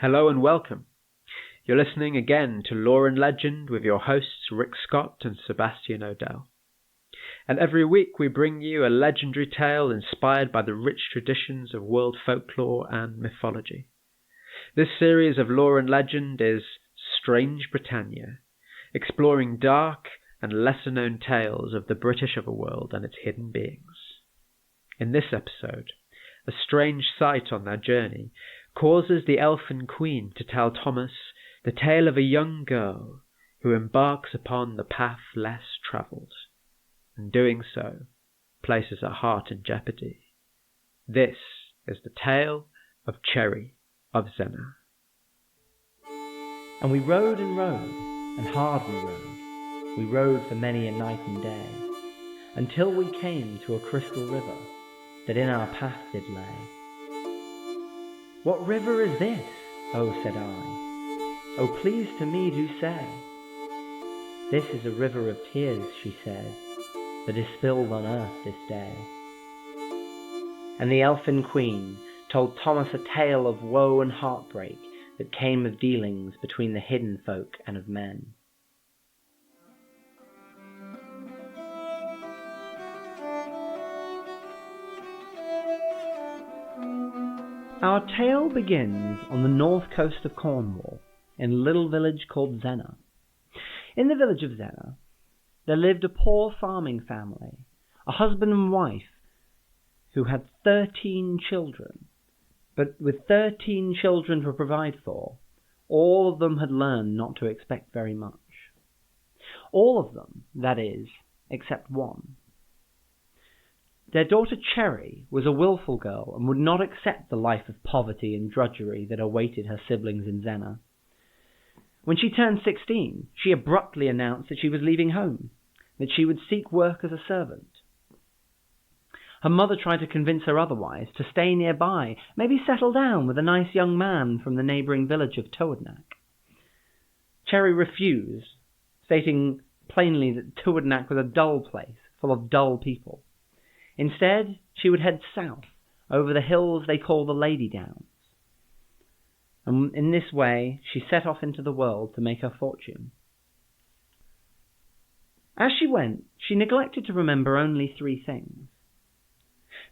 Hello and welcome. You're listening again to Lore and Legend with your hosts Rick Scott and Sebastian Odell. And every week we bring you a legendary tale inspired by the rich traditions of world folklore and mythology. This series of Lore and Legend is Strange Britannia, exploring dark and lesser-known tales of the British overworld and its hidden beings. In this episode, a strange sight on their journey causes the Elfin Queen to tell Thomas the tale of a young girl who embarks upon the path less travelled, and doing so places her heart in jeopardy. This is the tale of Cherry of Zennor. And we rode and rode, and hard we rode. We rode for many a night and day, until we came to a crystal river that in our path did lay. "What river is this?" "Oh," said I, "oh, please to me do say." "This is a river of tears," she said, "that is spilled on earth this day." And the Elfin Queen told Thomas a tale of woe and heartbreak that came of dealings between the hidden folk and of men. Our tale begins on the north coast of Cornwall, in a little village called Zennor. In the village of Zennor, there lived a poor farming family, a husband and wife, who had 13 children. But with 13 children to provide for, all of them had learned not to expect very much. All of them, that is, except one. Their daughter Cherry was a willful girl and would not accept the life of poverty and drudgery that awaited her siblings in Zennor. When she turned 16, she abruptly announced that she was leaving home, that she would seek work as a servant. Her mother tried to convince her otherwise, to stay nearby, maybe settle down with a nice young man from the neighbouring village of Towardnack. Cherry refused, stating plainly that Towardnack was a dull place, full of dull people. Instead, she would head south, over the hills they call the Lady Downs. And in this way, she set off into the world to make her fortune. As she went, she neglected to remember only 3 things.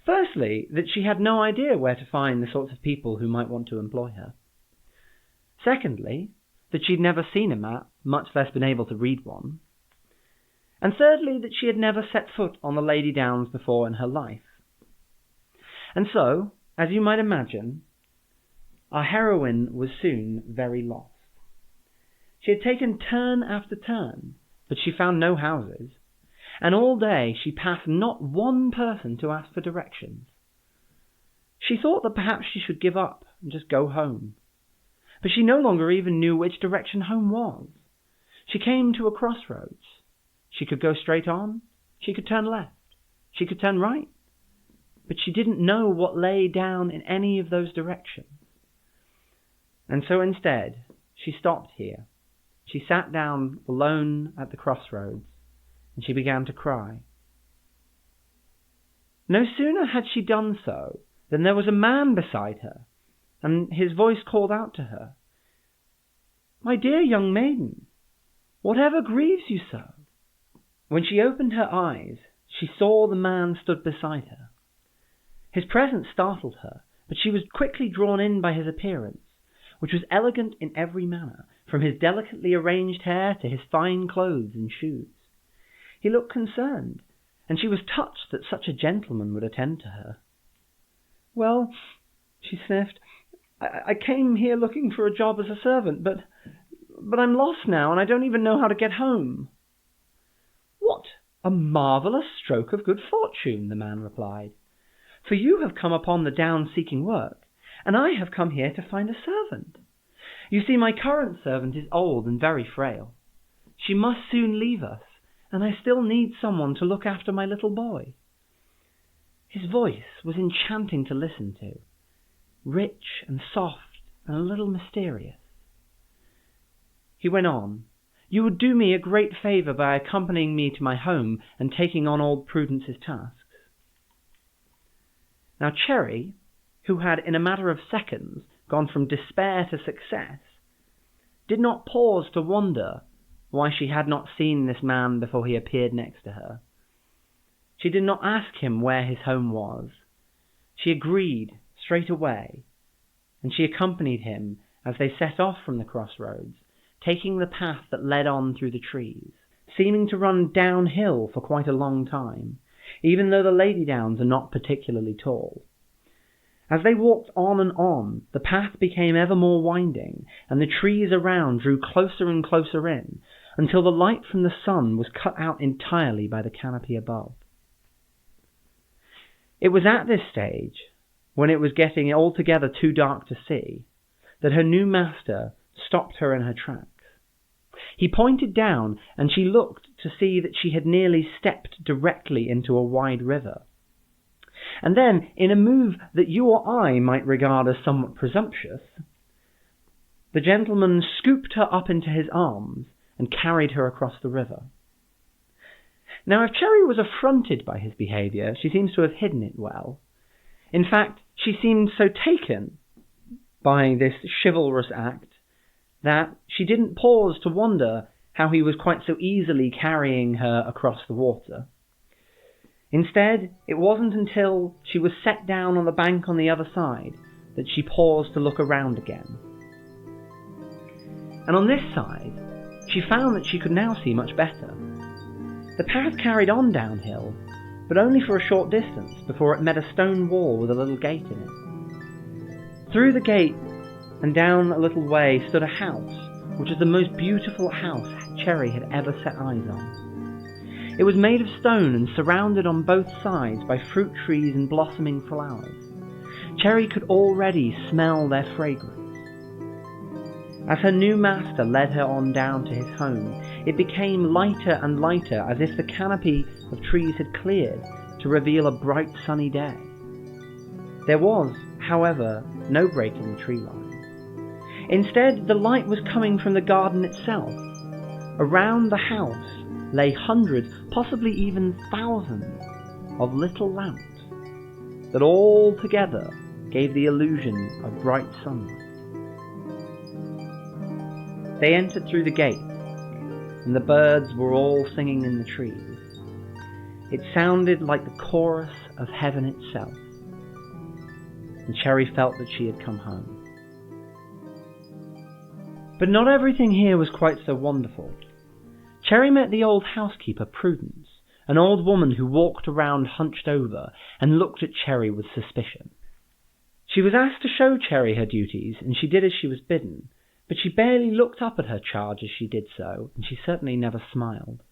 Firstly, that she had no idea where to find the sorts of people who might want to employ her. Secondly, that she'd never seen a map, much less been able to read one. And thirdly, that she had never set foot on the Lady Downs before in her life. And so, as you might imagine, our heroine was soon very lost. She had taken turn after turn, but she found no houses, and all day she passed not one person to ask for directions. She thought that perhaps she should give up and just go home, but she no longer even knew which direction home was. She came to a crossroads. She could go straight on, she could turn left, she could turn right, but she didn't know what lay down in any of those directions. And so instead, she stopped here. She sat down alone at the crossroads, and she began to cry. No sooner had she done so than there was a man beside her, and his voice called out to her, "My dear young maiden, whatever grieves you so?" When she opened her eyes, she saw the man stood beside her. His presence startled her, but she was quickly drawn in by his appearance, which was elegant in every manner, from his delicately arranged hair to his fine clothes and shoes. He looked concerned, and she was touched that such a gentleman would attend to her. "Well," she sniffed, I came here looking for a job as a servant, but I'm lost now, and I don't even know how to get home." "What a marvellous stroke of good fortune," the man replied, "for you have come upon the Downs seeking work, and I have come here to find a servant. You see, my current servant is old and very frail. She must soon leave us, and I still need someone to look after my little boy." His voice was enchanting to listen to, rich and soft and a little mysterious. He went on, "You would do me a great favour by accompanying me to my home and taking on old Prudence's tasks." Now Cherry, who had in a matter of seconds gone from despair to success, did not pause to wonder why she had not seen this man before he appeared next to her. She did not ask him where his home was. She agreed straight away, and she accompanied him as they set off from the crossroads, taking the path that led on through the trees, seeming to run downhill for quite a long time, even though the Lady Downs are not particularly tall. As they walked on, the path became ever more winding, and the trees around drew closer and closer in, until the light from the sun was cut out entirely by the canopy above. It was at this stage, when it was getting altogether too dark to see, that her new master stopped her in her tracks. He pointed down, and she looked to see that she had nearly stepped directly into a wide river. And then, in a move that you or I might regard as somewhat presumptuous, the gentleman scooped her up into his arms and carried her across the river. Now, if Cherry was affronted by his behaviour, she seems to have hidden it well. In fact, she seemed so taken by this chivalrous act that she didn't pause to wonder how he was quite so easily carrying her across the water. Instead, it wasn't until she was set down on the bank on the other side that she paused to look around again. And on this side, she found that she could now see much better. The path carried on downhill, but only for a short distance before it met a stone wall with a little gate in it. Through the gate and down a little way stood a house, which was the most beautiful house Cherry had ever set eyes on. It was made of stone and surrounded on both sides by fruit trees and blossoming flowers. Cherry could already smell their fragrance. As her new master led her on down to his home, it became lighter and lighter, as if the canopy of trees had cleared to reveal a bright sunny day. There was, however, no break in the tree line. Instead, the light was coming from the garden itself. Around the house lay hundreds, possibly even thousands, of little lamps that all together gave the illusion of bright sunlight. They entered through the gate, and the birds were all singing in the trees. It sounded like the chorus of heaven itself, and Cherry felt that she had come home. But not everything here was quite so wonderful. Cherry met the old housekeeper, Prudence, an old woman who walked around hunched over and looked at Cherry with suspicion. She was asked to show Cherry her duties, and she did as she was bidden, but she barely looked up at her charge as she did so, and she certainly never smiled.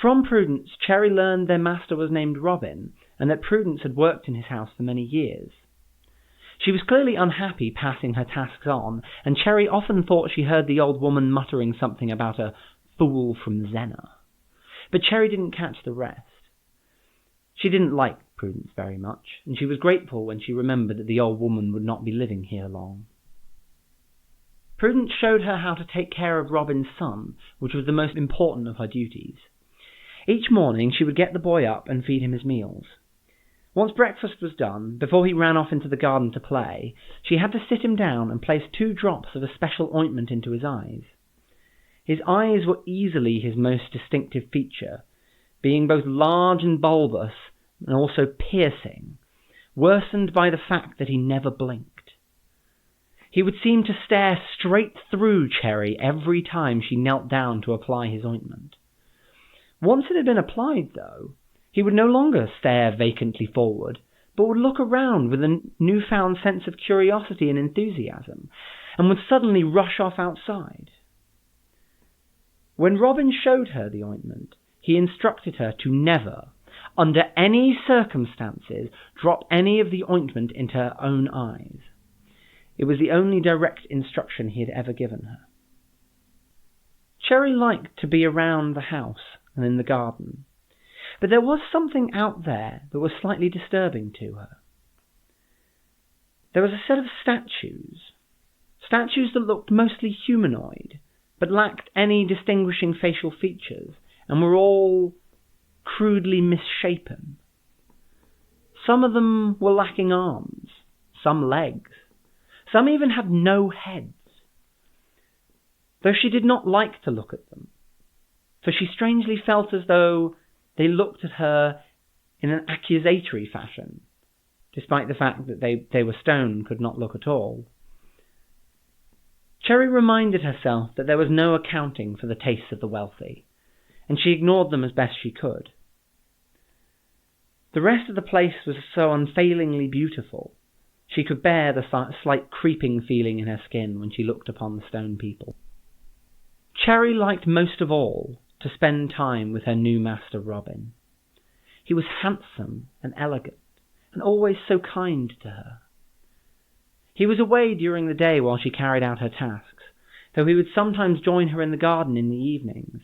From Prudence, Cherry learned their master was named Robin, and that Prudence had worked in his house for many years. She was clearly unhappy passing her tasks on, and Cherry often thought she heard the old woman muttering something about a fool from Zennor. But Cherry didn't catch the rest. She didn't like Prudence very much, and she was grateful when she remembered that the old woman would not be living here long. Prudence showed her how to take care of Robin's son, which was the most important of her duties. Each morning she would get the boy up and feed him his meals. Once breakfast was done, before he ran off into the garden to play, she had to sit him down and place 2 drops of a special ointment into his eyes. His eyes were easily his most distinctive feature, being both large and bulbous, and also piercing, worsened by the fact that he never blinked. He would seem to stare straight through Cherry every time she knelt down to apply his ointment. Once it had been applied, though, he would no longer stare vacantly forward, but would look around with a newfound sense of curiosity and enthusiasm, and would suddenly rush off outside. When Robin showed her the ointment, he instructed her to never, under any circumstances, drop any of the ointment into her own eyes. It was the only direct instruction he had ever given her. Cherry liked to be around the house and in the garden, but there was something out there that was slightly disturbing to her. There was a set of statues that looked mostly humanoid, but lacked any distinguishing facial features, and were all crudely misshapen. Some of them were lacking arms, some legs. Some even had no heads, though she did not like to look at them, for she strangely felt as though they looked at her in an accusatory fashion, despite the fact that they were stone and could not look at all. Cherry reminded herself that there was no accounting for the tastes of the wealthy, and she ignored them as best she could. The rest of the place was so unfailingly beautiful, she could bear the slight creeping feeling in her skin when she looked upon the stone people. Cherry liked most of all to spend time with her new master Robin. He was handsome and elegant, and always so kind to her. He was away during the day while she carried out her tasks, though he would sometimes join her in the garden in the evenings,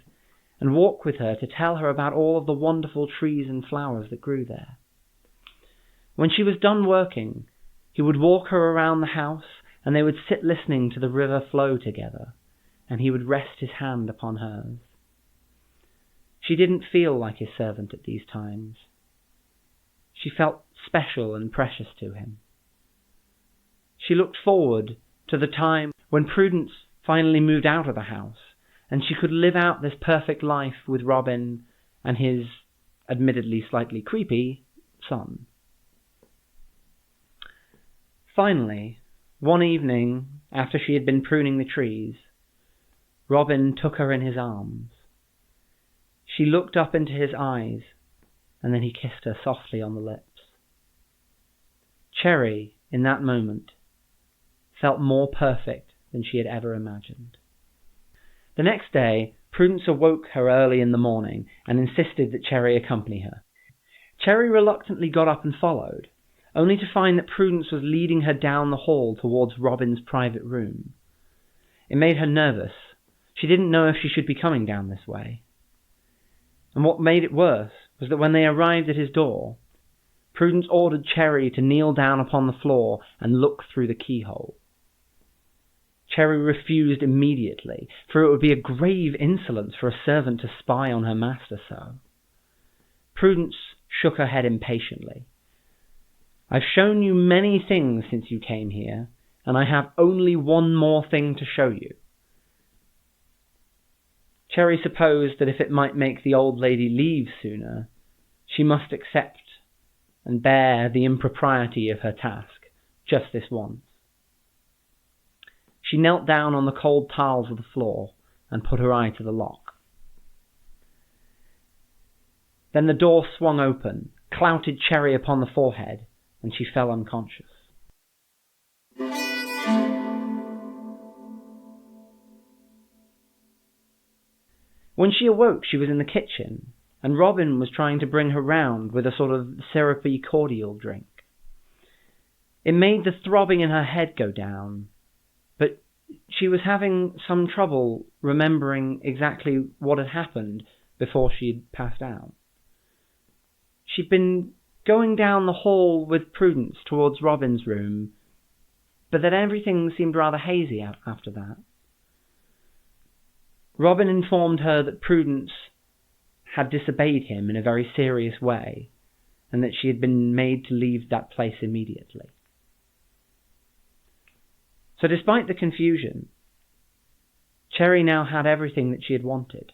and walk with her to tell her about all of the wonderful trees and flowers that grew there. When she was done working, he would walk her around the house, and they would sit listening to the river flow together, and he would rest his hand upon hers. She didn't feel like his servant at these times. She felt special and precious to him. She looked forward to the time when Prudence finally moved out of the house, and she could live out this perfect life with Robin and his, admittedly slightly creepy, son. Finally, one evening, after she had been pruning the trees, Robin took her in his arms. She looked up into his eyes, and then he kissed her softly on the lips. Cherry, in that moment, felt more perfect than she had ever imagined. The next day, Prudence awoke her early in the morning and insisted that Cherry accompany her. Cherry reluctantly got up and followed, only to find that Prudence was leading her down the hall towards Robin's private room. It made her nervous. She didn't know if she should be coming down this way. And what made it worse was that when they arrived at his door, Prudence ordered Cherry to kneel down upon the floor and look through the keyhole. Cherry refused immediately, for it would be a grave insolence for a servant to spy on her master so. Prudence shook her head impatiently. "I've shown you many things since you came here, and I have only one more thing to show you." Cherry supposed that if it might make the old lady leave sooner, she must accept and bear the impropriety of her task, just this once. She knelt down on the cold tiles of the floor and put her eye to the lock. Then the door swung open, clouted Cherry upon the forehead, and she fell unconscious. When she awoke, she was in the kitchen, and Robin was trying to bring her round with a sort of syrupy cordial drink. It made the throbbing in her head go down, but she was having some trouble remembering exactly what had happened before she had passed out. She'd been going down the hall with Prudence towards Robin's room, but then everything seemed rather hazy after that. Robin informed her that Prudence had disobeyed him in a very serious way, and that she had been made to leave that place immediately. So despite the confusion, Cherry now had everything that she had wanted.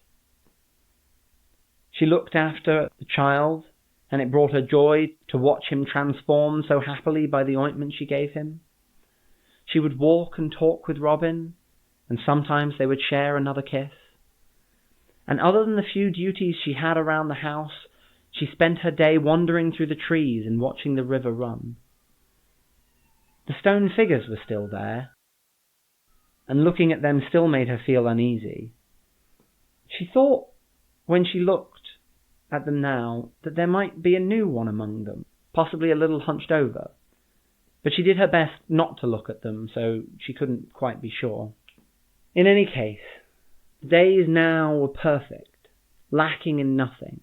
She looked after the child, and it brought her joy to watch him transform so happily by the ointment she gave him. She would walk and talk with Robin, and sometimes they would share another kiss. And other than the few duties she had around the house, she spent her day wandering through the trees and watching the river run. The stone figures were still there, and looking at them still made her feel uneasy. She thought, when she looked at them now, that there might be a new one among them, possibly a little hunched over. But she did her best not to look at them, so she couldn't quite be sure. In any case, the days now were perfect, lacking in nothing.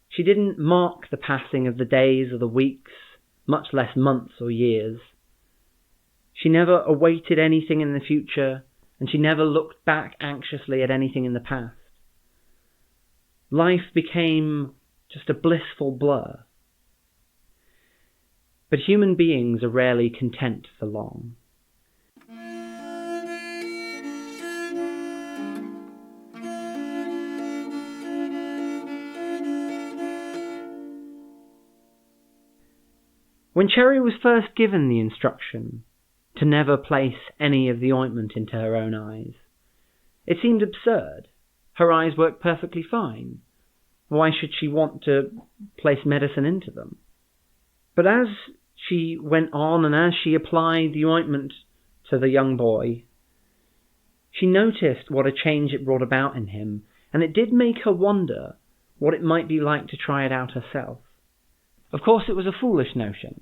She didn't mark the passing of the days or the weeks, much less months or years. She never awaited anything in the future, and she never looked back anxiously at anything in the past. Life became just a blissful blur. But human beings are rarely content for long. When Cherry was first given the instruction to never place any of the ointment into her own eyes, it seemed absurd. Her eyes worked perfectly fine. Why should she want to place medicine into them? But as she went on and as she applied the ointment to the young boy, she noticed what a change it brought about in him, and it did make her wonder what it might be like to try it out herself. Of course, it was a foolish notion,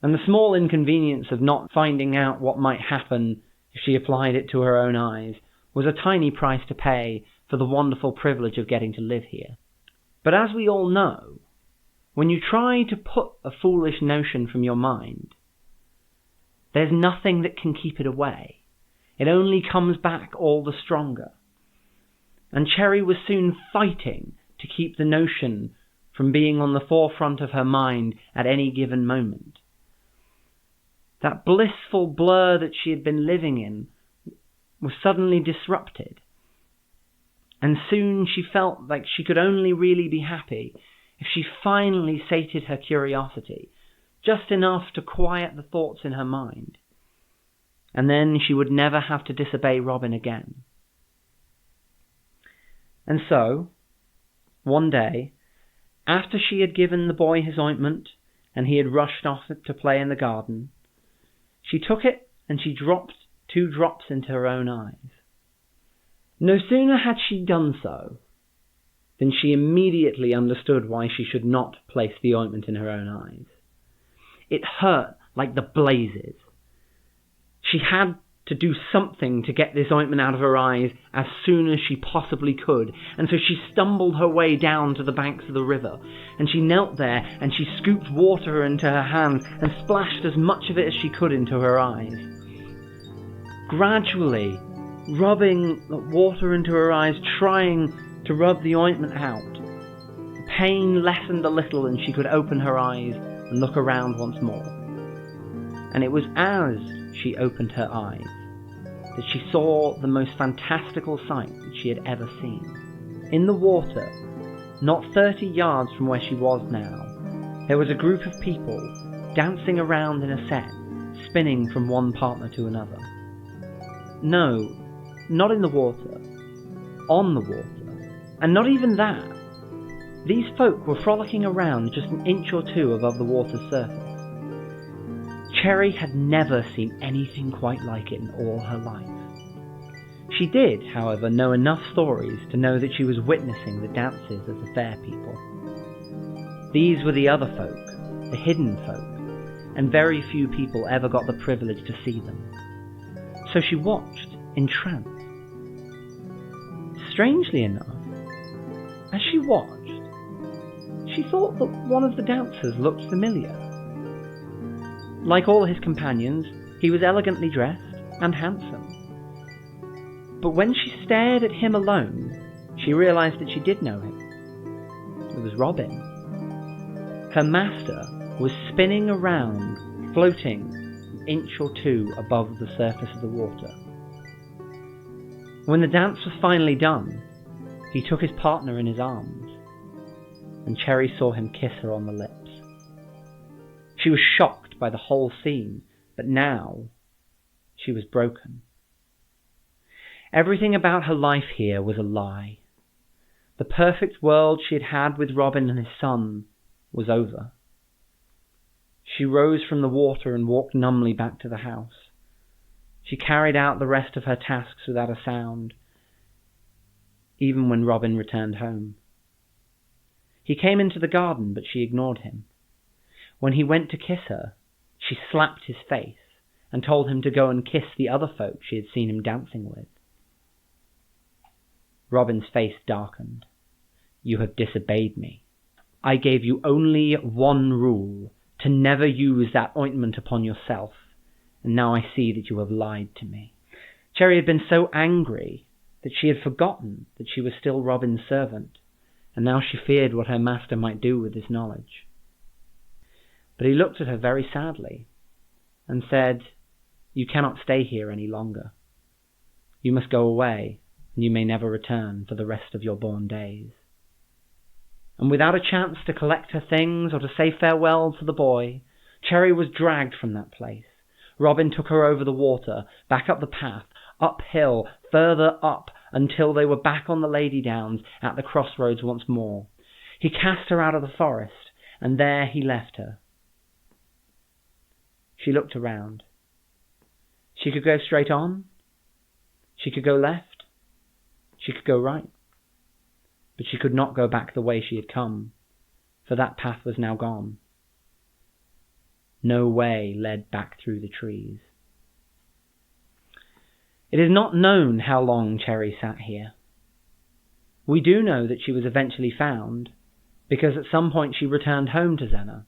and the small inconvenience of not finding out what might happen if she applied it to her own eyes was a tiny price to pay for the wonderful privilege of getting to live here. But as we all know, when you try to put a foolish notion from your mind, there's nothing that can keep it away. It only comes back all the stronger. And Cherry was soon fighting to keep the notion from being on the forefront of her mind at any given moment. That blissful blur that she had been living in was suddenly disrupted. And soon she felt like she could only really be happy if she finally sated her curiosity, just enough to quiet the thoughts in her mind. And then she would never have to disobey Robin again. And so, one day, after she had given the boy his ointment and he had rushed off to play in the garden, she took it and she dropped 2 drops into her own eyes. No sooner had she done so than she immediately understood why she should not place the ointment in her own eyes. It hurt like the blazes. She had to do something to get this ointment out of her eyes as soon as she possibly could, and so she stumbled her way down to the banks of the river, and she knelt there and she scooped water into her hands and splashed as much of it as she could into her eyes. Gradually, rubbing water into her eyes, trying to rub the ointment out, the pain lessened a little and she could open her eyes and look around once more. And it was as she opened her eyes that she saw the most fantastical sight that she had ever seen. In the water, not 30 yards from where she was now, there was a group of people dancing around in a set, spinning from one partner to another. No, not in the water, on the water, and not even that. These folk were frolicking around just an inch or 2 above the water's surface. Cherry had never seen anything quite like it in all her life. She did, however, know enough stories to know that she was witnessing the dances of the fair people. These were the other folk, the hidden folk, and very few people ever got the privilege to see them. So she watched, entranced. Strangely enough, as she watched, she thought that one of the dancers looked familiar. Like all his companions, he was elegantly dressed and handsome. But when she stared at him alone, she realized that she did know him. It was Robin. Her master was spinning around, floating an inch or 2 above the surface of the water. When the dance was finally done, he took his partner in his arms, and Cherry saw him kiss her on the lips. She was shocked by the whole scene, but now she was broken. Everything about her life here was a lie. The perfect world she had had with Robin and his son was over. She rose from the water and walked numbly back to the house. She carried out the rest of her tasks without a sound, even when Robin returned home. He came into the garden, but she ignored him. When he went to kiss her, she slapped his face and told him to go and kiss the other folk she had seen him dancing with. Robin's face darkened. "You have disobeyed me. I gave you only one rule, to never use that ointment upon yourself, and now I see that you have lied to me." Cherry had been so angry that she had forgotten that she was still Robin's servant, and now she feared what her master might do with this knowledge. But he looked at her very sadly and said, "You cannot stay here any longer. You must go away, and you may never return for the rest of your born days." And without a chance to collect her things or to say farewell to the boy, Cherry was dragged from that place. Robin took her over the water, back up the path, uphill, further up, until they were back on the Lady Downs at the crossroads once more. He cast her out of the forest, and there he left her. She looked around. She could go straight on. She could go left. She could go right. But she could not go back the way she had come, for that path was now gone. No way led back through the trees. It is not known how long Cherry sat here. We do know that she was eventually found, because at some point she returned home to Zennor.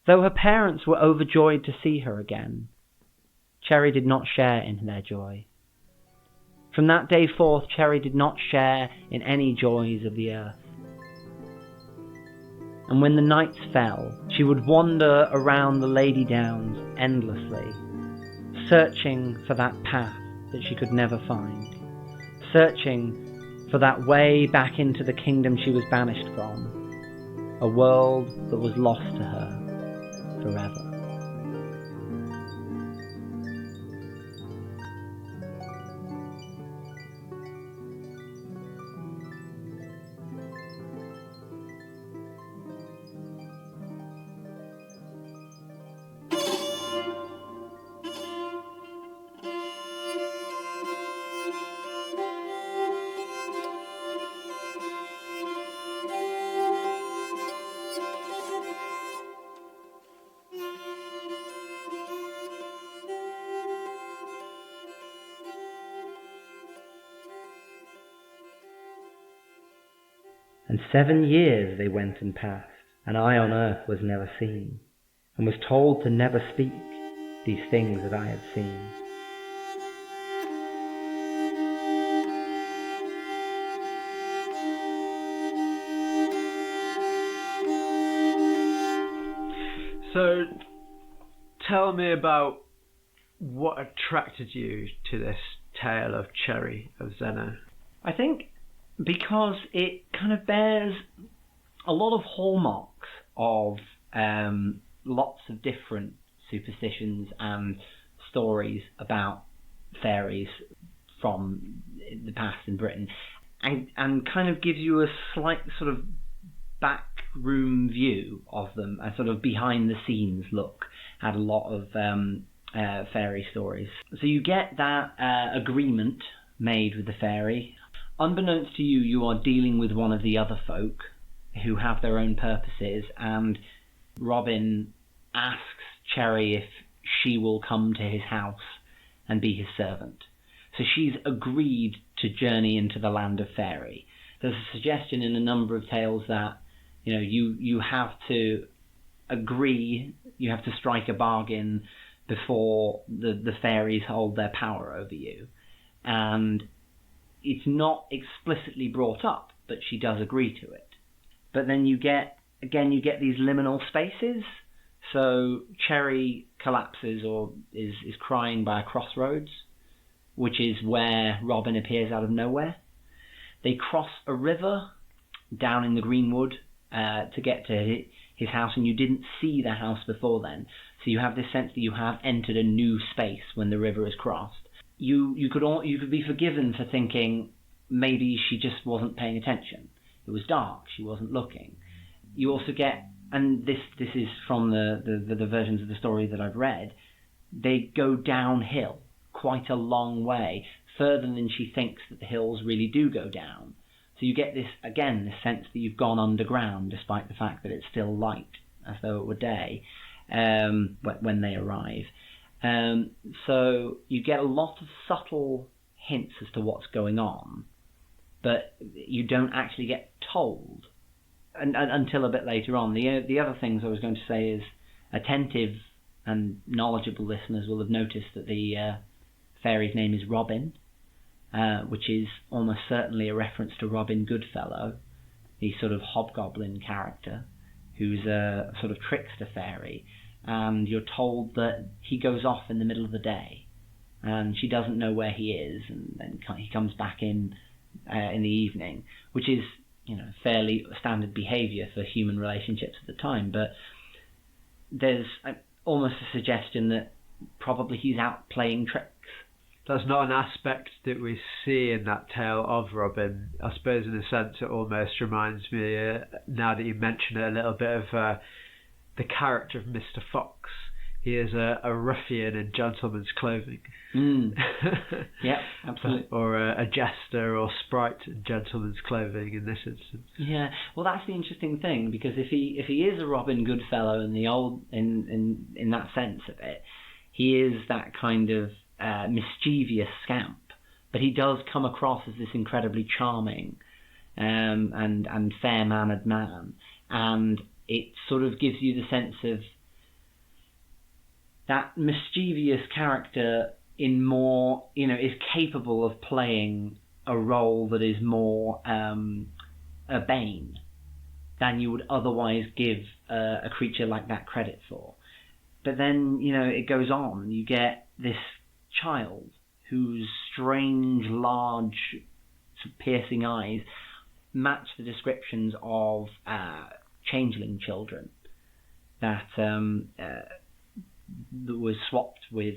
Though her parents were overjoyed to see her again, Cherry did not share in their joy. From that day forth, Cherry did not share in any joys of the earth. And when the nights fell, she would wander around the Lady Downs endlessly, searching for that path that she could never find, searching for that way back into the kingdom she was banished from, a world that was lost to her forever. And 7 years they went and passed, and I on earth was never seen, and was told to never speak these things that I had seen. So, tell me about what attracted you to this tale of Cherry of Zennor. I think because it kind of bears a lot of hallmarks of lots of different superstitions and stories about fairies from the past in Britain, and kind of gives you a slight sort of backroom view of them, a sort of behind the scenes look at a lot of fairy stories. So you get that agreement made with the fairy. Unbeknownst to you, you are dealing with one of the other folk who have their own purposes, and Robin asks Cherry if she will come to his house and be his servant. So she's agreed to journey into the land of fairy. There's a suggestion in a number of tales that you have to agree, you have to strike a bargain before the fairies hold their power over you. And it's not explicitly brought up, but she does agree to it. But then you get these liminal spaces. So Cherry collapses or is crying by a crossroads, which is where Robin appears out of nowhere. They cross a river down in the greenwood to get to his house, and you didn't see the house before then. So you have this sense that you have entered a new space when the river is crossed. You could be forgiven for thinking maybe she just wasn't paying attention. It was dark, she wasn't looking. You also get, and this is from the versions of the story that I've read, they go downhill quite a long way, further than she thinks that the hills really do go down. So you get this sense that you've gone underground, despite the fact that it's still light, as though it were day, when they arrive. So you get a lot of subtle hints as to what's going on, but you don't actually get told until a bit later on. The other things I was going to say is attentive and knowledgeable listeners will have noticed that the fairy's name is Robin, which is almost certainly a reference to Robin Goodfellow, the sort of hobgoblin character who's a sort of trickster fairy. And you're told that he goes off in the middle of the day, and she doesn't know where he is, and then he comes back in the evening, which is fairly standard behaviour for human relationships at the time. But there's almost a suggestion that probably he's out playing tricks. That's not an aspect that we see in that tale of Robin. I suppose in a sense it almost reminds me, now that you mention it, a little bit of the character of Mr. Fox. He is a ruffian in gentleman's clothing. Yeah, absolutely. Or a jester or sprite in gentleman's clothing in this instance. Yeah, well, that's the interesting thing, because if he is a Robin Goodfellow in the old in that sense of it, he is that kind of mischievous scamp, but he does come across as this incredibly charming and fair-mannered man, and it sort of gives you the sense of that mischievous character in more, is capable of playing a role that is more urbane than you would otherwise give a creature like that credit for. But then, it goes on. You get this child whose strange, large, piercing eyes match the descriptions of changeling children that was swapped with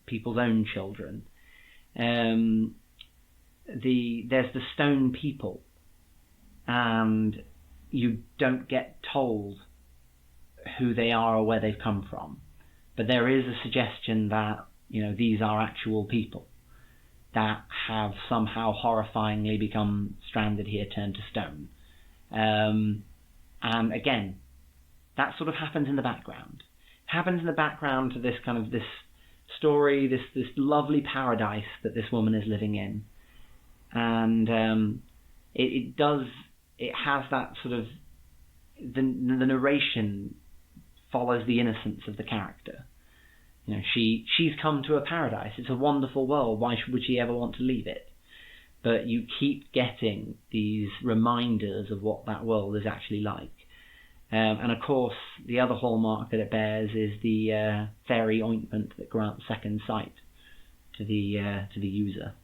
people's own children. There's the stone people, and you don't get told who they are or where they've come from, but there is a suggestion that these are actual people that have somehow horrifyingly become stranded here, turned to stone. And again, that sort of happens in the background. Happens in the background to this kind of this story, this lovely paradise that this woman is living in, and it has that sort of the narration follows the innocence of the character. She's come to a paradise. It's a wonderful world. Why would she ever want to leave it? But you keep getting these reminders of what that world is actually like. And of course, the other hallmark that it bears is the fairy ointment that grants second sight to the user.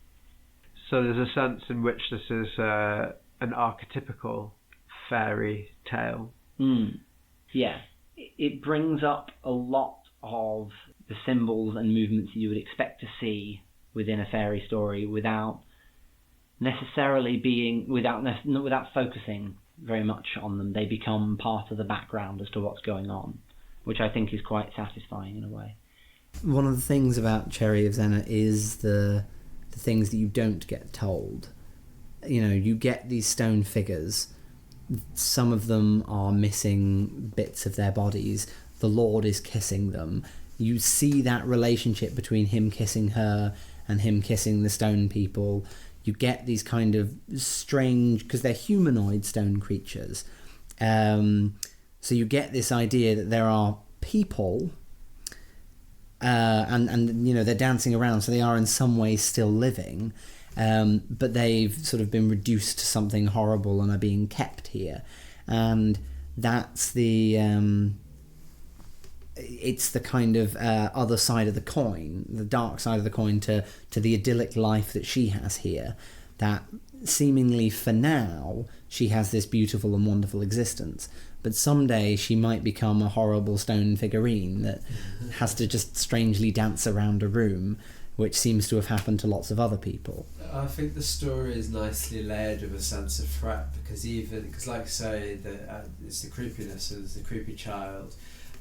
So there's a sense in which this is an archetypical fairy tale. Yeah, it brings up a lot of the symbols and movements you would expect to see within a fairy story without necessarily without focusing very much on them. They become part of the background as to what's going on, which I think is quite satisfying in a way. One of the things about Cherry of Zennor is the things that you don't get told. You get these stone figures. Some of them are missing bits of their bodies. The Lord is kissing them. You see that relationship between him kissing her and him kissing the stone people. You get these kind of strange, because they're humanoid stone creatures. So you get this idea that there are people, and they're dancing around, so they are in some way still living, but they've sort of been reduced to something horrible and are being kept here. And that's it's the kind of other side of the coin, the dark side of the coin to the idyllic life that she has here, that seemingly for now she has this beautiful and wonderful existence, but someday she might become a horrible stone figurine that has to just strangely dance around a room, which seems to have happened to lots of other people. I think the story is nicely layered with a sense of threat, because like I say, it's the creepiness, and it's the creepy child.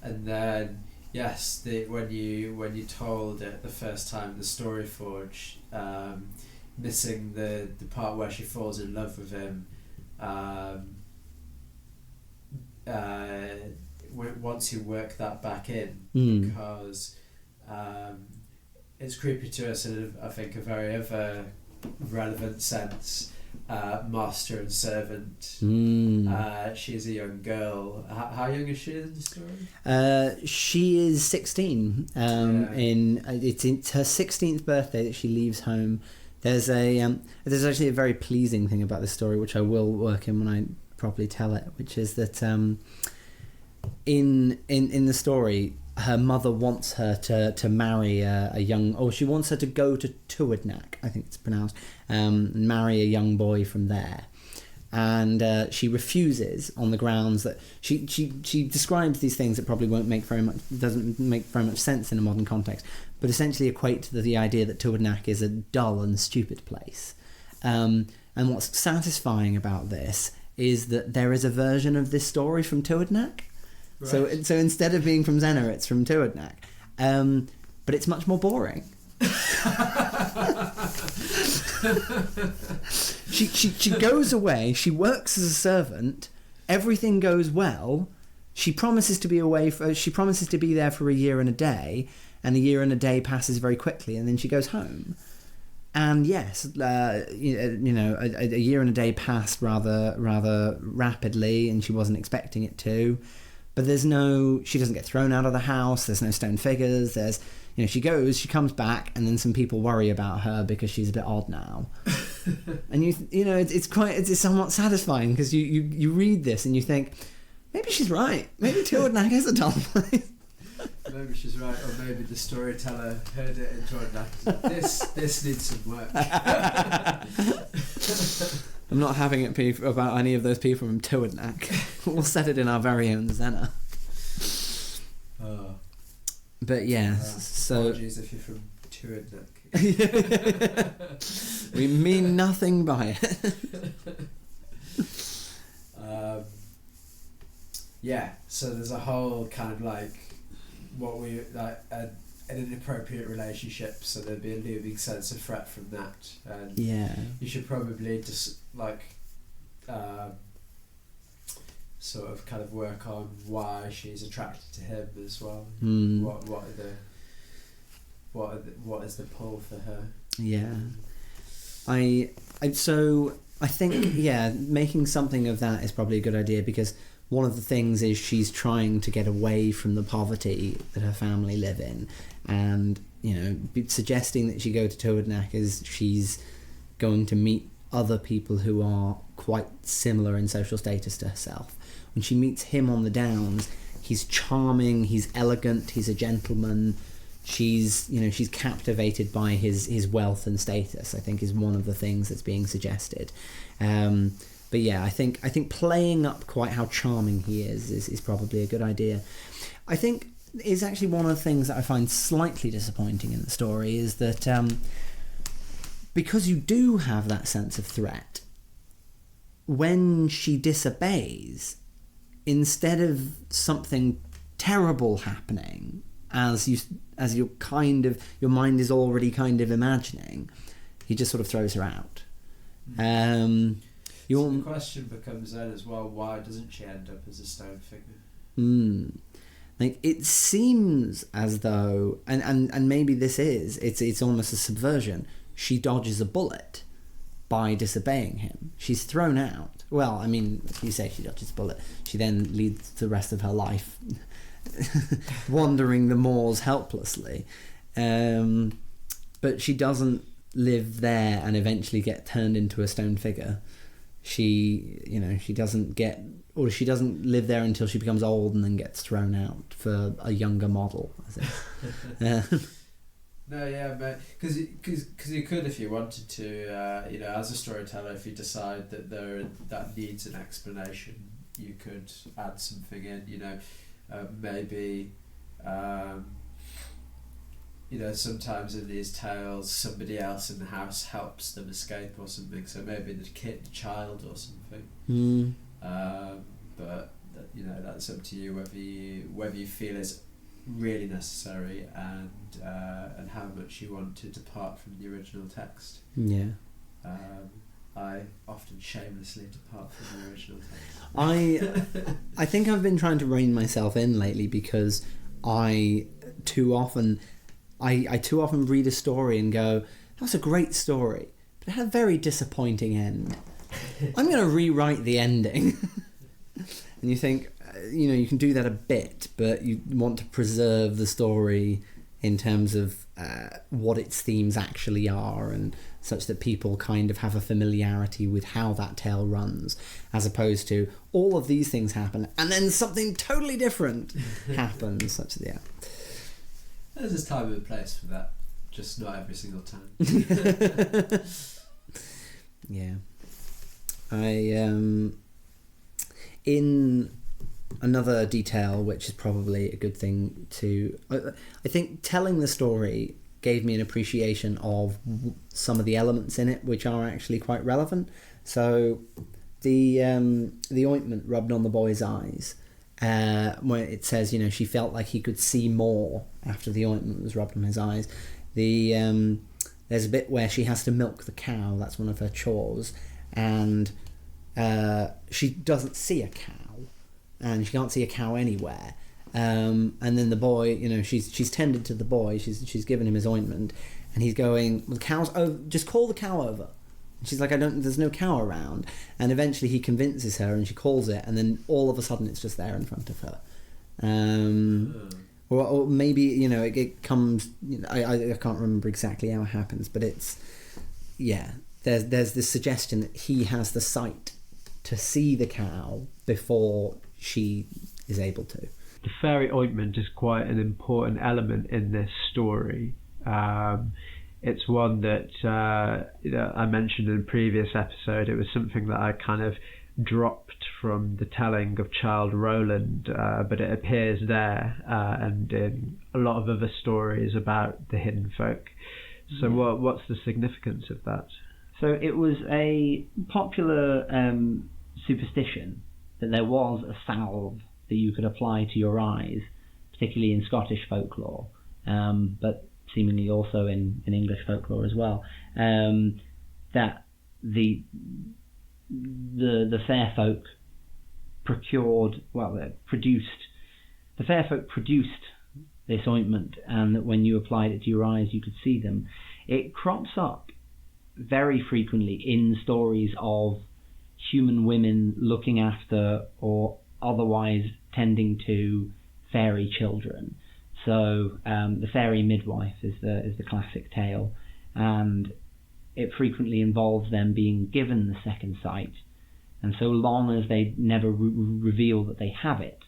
And then, yes, when you told it the first time, the Story Forge, missing the part where she falls in love with him, once you work that back in, because it's creepy to us in, I think, a very other relevant sense. Master and servant. She's a young girl. How young is she in the story? She is 16. It's her 16th birthday that she leaves home. There's actually a very pleasing thing about this story, which I will work in when I properly tell it, which is that in the story, her mother wants her to marry a young, or she wants her to go to Tywardneck, I think it's pronounced, marry a young boy from there. and she refuses on the grounds that she describes these things that probably doesn't make very much sense in a modern context, but essentially equate to the idea that Tuatnach is a dull and stupid place. And what's satisfying about this is that there is a version of this story from Tuatnach. Right. So instead of being from Zennor, it's from Tuatnach. But it's much more boring. She goes away, she works as a servant, everything goes well, she promises to be there for a year and a day, and a year and a day passes very quickly, and then she goes home. And yes, a year and a day passed rather rapidly, and she wasn't expecting it to. But she doesn't get thrown out of the house. There's no stone figures. She comes back, and then some people worry about her because she's a bit odd now. And it's somewhat satisfying because you read this and you think, maybe she's right. Maybe Tuatnach is a dull place. Maybe she's right, or maybe the storyteller heard it and enjoyed that. This needs some work. I'm not having it about any of those people from Tuatnach. We'll set it in our very own Zennor. Oh. But yeah, so apologies if you're from Tuatnach. We mean nothing by it. So there's a whole kind of like what we like an inappropriate relationship, so there'd be a looming sense of threat from that, and you should probably just like sort of kind of work on why she's attracted to him as well. What is the pull for her? I think making something of that is probably a good idea, because one of the things is she's trying to get away from the poverty that her family live in, and suggesting that she go to Tuatnach is she's going to meet other people who are quite similar in social status to herself. When she meets him on the Downs, he's charming, he's elegant, he's a gentleman. She's captivated by his wealth and status, I think, is one of the things that's being suggested. But yeah, I think playing up quite how charming he is probably a good idea. I think is actually one of the things that I find slightly disappointing in the story is that because you do have that sense of threat, when she disobeys, instead of something terrible happening, as you're kind of, your mind is already kind of imagining, he just sort of throws her out. So the question becomes then as well, why doesn't she end up as a stone figure? Like, it seems as though, and maybe it's almost a subversion. She dodges a bullet by disobeying him. She's thrown out. Well, I mean, if you say she dodges a bullet, she then leads the rest of her life wandering the moors helplessly. But she doesn't live there and eventually get turned into a stone figure. She doesn't live there until she becomes old and then gets thrown out for a younger model, I think. No, yeah, mate. Because you could, if you wanted to, as a storyteller, if you decide that that needs an explanation, you could add something in. Maybe. Sometimes in these tales, somebody else in the house helps them escape or something. So maybe the child or something. But that's up to you whether you feel it's really necessary and how much you want to depart from the original text. I often shamelessly depart from the original text. I think I've been trying to rein myself in lately, because I too often read a story and go, that's a great story, but it had a very disappointing end. I'm going to rewrite the ending. And you think, you can do that a bit, but you want to preserve the story in terms of what its themes actually are, and such that people kind of have a familiarity with how that tale runs, as opposed to all of these things happen and then something totally different happens, such that, There's a time and a place for that, just not every single time. Yeah. In another detail, which is probably a good thing to... I think telling the story gave me an appreciation of some of the elements in it, which are actually quite relevant. So the ointment rubbed on the boy's eyes, when it says, she felt like he could see more after the ointment was rubbed on his eyes. There's a bit where she has to milk the cow. That's one of her chores. And she doesn't see a cow. And she can't see a cow anywhere. And then the boy, she's tended to the boy. She's given him his ointment. And he's going, well, the cow's over. Just call the cow over. And she's like, there's no cow around. And eventually he convinces her and she calls it. And then all of a sudden it's just there in front of her. Or maybe, it comes... I can't remember exactly how it happens, but it's... Yeah, there's this suggestion that he has the sight to see the cow before she is able to. The fairy ointment is quite an important element in this story. It's one that I mentioned in a previous episode. It was something that I kind of dropped from the telling of Childe Roland, but it appears there and in a lot of other stories about the hidden folk. So what's the significance of that? So it was a popular superstition that there was a salve that you could apply to your eyes, particularly in Scottish folklore, but seemingly also in English folklore as well, that the fair folk produced this ointment, and that when you applied it to your eyes you could see them. It crops up very frequently in stories of human women looking after or otherwise tending to fairy children. So the fairy midwife is the classic tale, and it frequently involves them being given the second sight, and so long as they never reveal that they have it,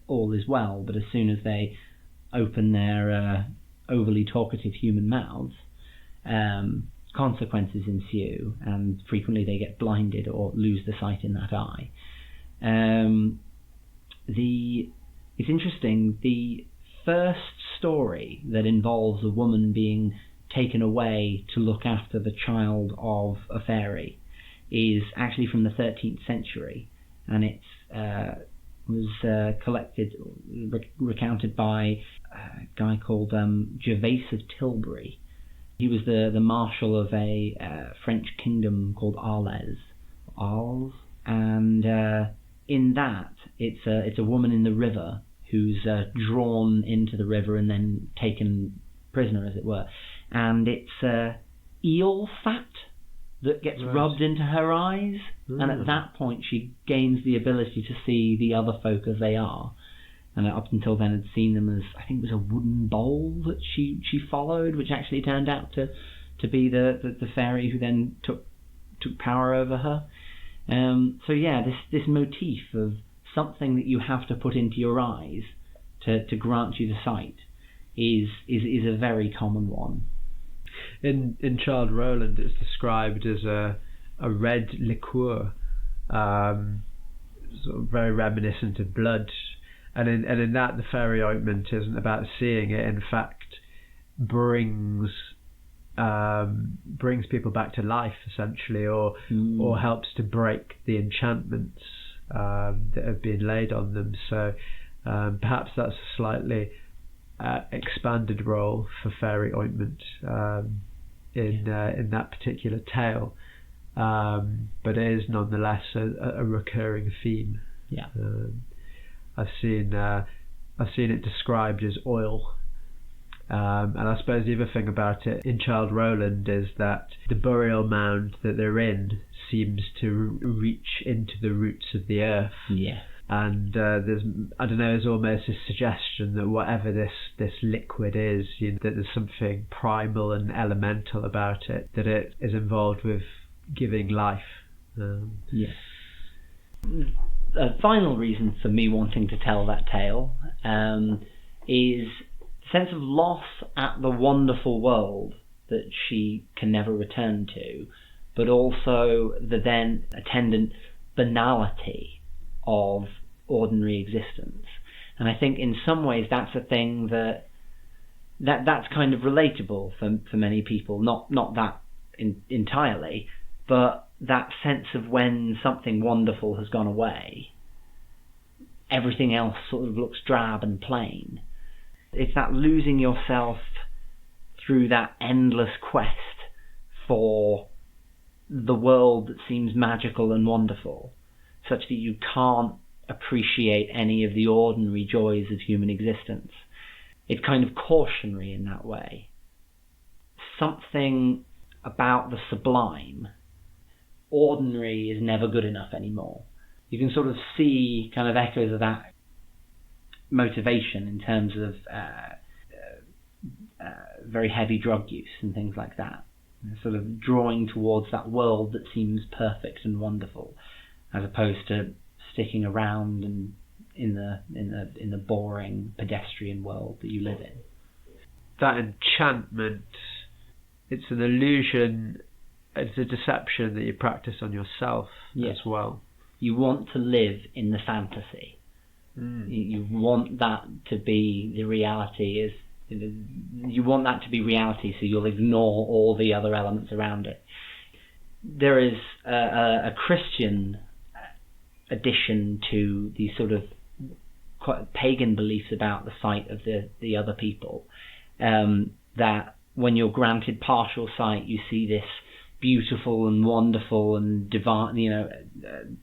all is well. But as soon as they open their overly talkative human mouths, consequences ensue, and frequently they get blinded or lose the sight in that eye. It's interesting, the first story that involves a woman being taken away to look after the child of a fairy is actually from the 13th century, and it was recounted by a guy called Gervase of Tilbury. He was the marshal of a French kingdom called Arles, and in that it's a woman in the river who's drawn into the river and then taken prisoner, as it were, and it's eel fat that gets rubbed into her eyes, and at that point she gains the ability to see the other folk as they are. And up until then had seen them as, I think it was a wooden bowl that she followed, which actually turned out to be the fairy who then took power over her. So yeah, this motif of something that you have to put into your eyes to grant you the sight is a very common one. In Childe Roland, it's described as a red liqueur, sort of very reminiscent of blood. And in that, the fairy ointment isn't about seeing it. In fact, brings people back to life, essentially, or helps to break the enchantments that have been laid on them. So perhaps that's a slightly expanded role for fairy ointment in that particular tale, but it is nonetheless a recurring theme. Yeah. I've seen it described as oil, and I suppose the other thing about it in Childe Roland is that the burial mound that they're in seems to reach into the roots of the earth. Yeah. And there's almost a suggestion that whatever this liquid is, that there's something primal and elemental about it, that it is involved with giving life. Yes. A final reason for me wanting to tell that tale is the sense of loss at the wonderful world that she can never return to, but also the then attendant banality of ordinary existence. And I think in some ways that's a thing that's kind of relatable for many people, not that entirely, but that sense of when something wonderful has gone away, everything else sort of looks drab and plain. It's that losing yourself through that endless quest for the world that seems magical and wonderful, such that you can't appreciate any of the ordinary joys of human existence. It's kind of cautionary in that way. Something about the sublime. Ordinary is never good enough anymore. You can sort of see kind of echoes of that motivation in terms of very heavy drug use and things like that. Sort of drawing towards that world that seems perfect and wonderful, as opposed to sticking around and in the boring pedestrian world that you live in. That enchantment, it's an illusion, it's a deception that you practice on yourself as well. You want to live in the fantasy. You want that to be the reality. You want that to be reality, so you'll ignore all the other elements around it. There is a Christian addition to these sort of quite pagan beliefs about the sight of the other people, that when you're granted partial sight, you see this beautiful and wonderful and divine,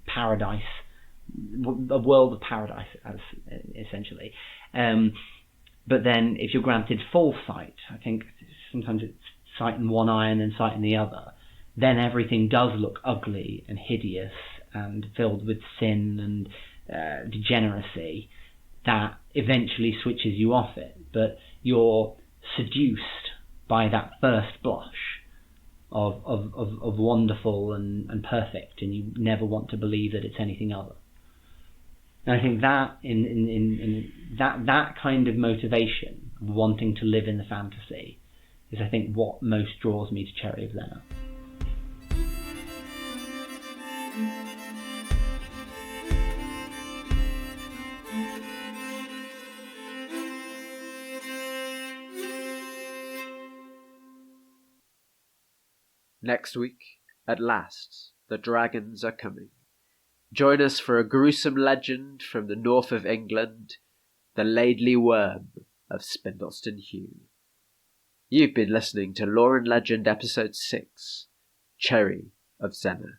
paradise, a world of paradise, essentially. But then if you're granted full sight, I think sometimes it's sight in one eye and then sight in the other, then everything does look ugly and hideous and filled with sin and degeneracy that eventually switches you off it. But you're seduced by that first blush of wonderful and perfect, and you never want to believe that it's anything other. And I think that in that kind of motivation, wanting to live in the fantasy, is I think what most draws me to Cherry of Zennor. Next week, at last, the dragons are coming. Join us for a gruesome legend from the north of England, the Laidley Worm of Spindleston Heugh. You've been listening to Lore and Legend Episode 6, Cherry of Zennor.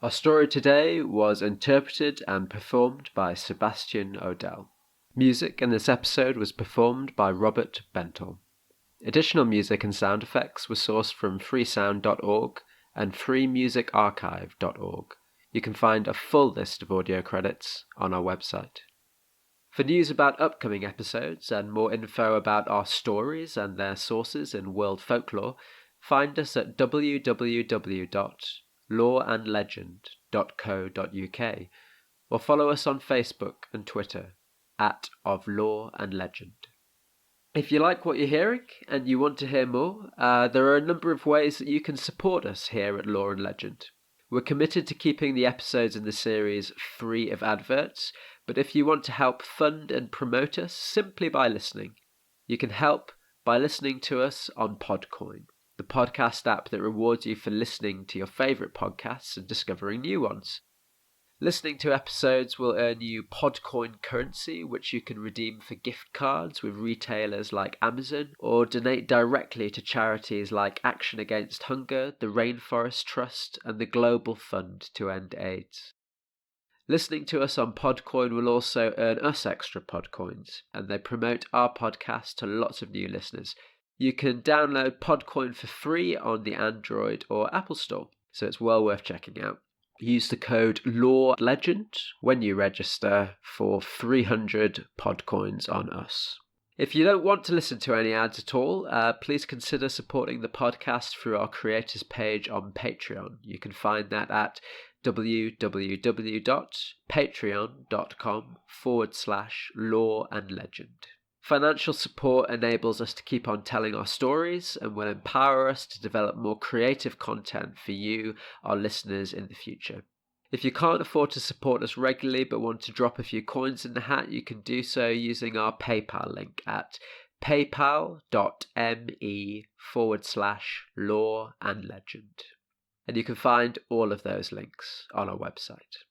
Our story today was interpreted and performed by Sebastian Odell. Music in this episode was performed by Robert Bentel. Additional music and sound effects were sourced from freesound.org and freemusicarchive.org. You can find a full list of audio credits on our website. For news about upcoming episodes and more info about our stories and their sources in world folklore, find us at www.loreandlegend.co.uk or follow us on Facebook and Twitter @ofloreandlegend. If you like what you're hearing and you want to hear more, there are a number of ways that you can support us here at Lore and Legend. We're committed to keeping the episodes in the series free of adverts, but if you want to help fund and promote us simply by listening, you can help by listening to us on Podcoin, the podcast app that rewards you for listening to your favourite podcasts and discovering new ones. Listening to episodes will earn you Podcoin currency, which you can redeem for gift cards with retailers like Amazon, or donate directly to charities like Action Against Hunger, the Rainforest Trust, and the Global Fund to End AIDS. Listening to us on Podcoin will also earn us extra Podcoins, and they promote our podcast to lots of new listeners. You can download Podcoin for free on the Android or Apple Store, so it's well worth checking out. Use the code LORELEGEND when you register for 300 Podcoins on us. If you don't want to listen to any ads at all, please consider supporting the podcast through our creators page on Patreon. You can find that at www.patreon.com/loreandlegend. Financial support enables us to keep on telling our stories and will empower us to develop more creative content for you, our listeners, in the future. If you can't afford to support us regularly but want to drop a few coins in the hat, you can do so using our PayPal link at paypal.me/lore and legend. And you can find all of those links on our website.